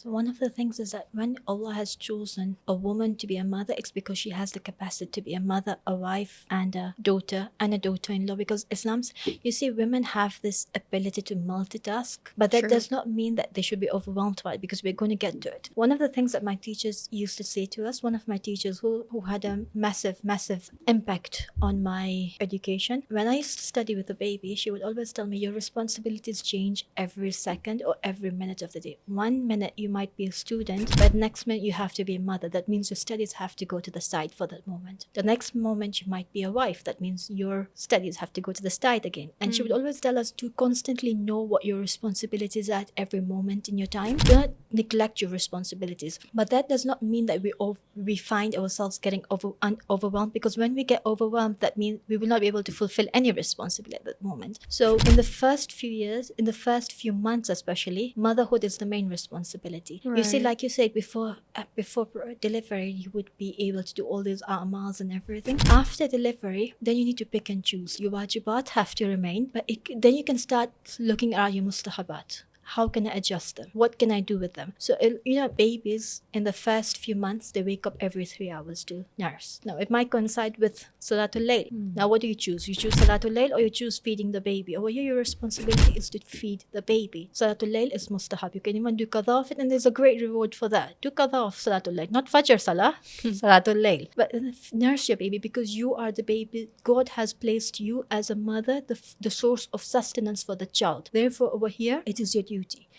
So one of the things is that when Allah has chosen a woman to be a mother, it's because she has the capacity to be a mother, a wife, and a daughter-in-law. Because Islam's, you see, women have this ability to multitask, but that True. does not mean that they should be overwhelmed by it, because we're going to get to it. One of the things that my teachers used to say to us, one of my teachers who had a massive impact on my education, when I used to study with a baby, she would always tell me, your responsibilities change every second or every minute of the day. 1 minute you might be a student, but next minute you have to be a mother. That means your studies have to go to the side for that moment. The next moment you might be a wife. That means your studies have to go to the side again. And she would always tell us to constantly know what your responsibilities are at every moment in your time. Do not neglect your responsibilities. But that does not mean that we find ourselves getting overwhelmed, because when we get overwhelmed, that means we will not be able to fulfill any responsibility at that moment. So in the first few years, in the first few months especially, motherhood is the main responsibility. You see, Right. like you said, before delivery, you would be able to do all these a'mals and everything. After delivery, then you need to pick and choose. Your wajibat have to remain, but then you can start looking at your mustahabat. How can I adjust them? What can I do with them? So, babies in the first few months, they wake up every 3 hours to nurse. Now, it might coincide with Salatul-Layl. Now, what do you choose? You choose Salatul-Layl, or you choose feeding the baby? Or your responsibility is to feed the baby. Salatul-Layl is mustahab. You can even do qadha of it, and there's a great reward for that. Do qadha of Salatul-Layl. Not Fajr Salah, Salatul-Layl. But nurse your baby, because you are the baby. God has placed you as a mother, the source of sustenance for the child. Therefore, over here, it is your duty.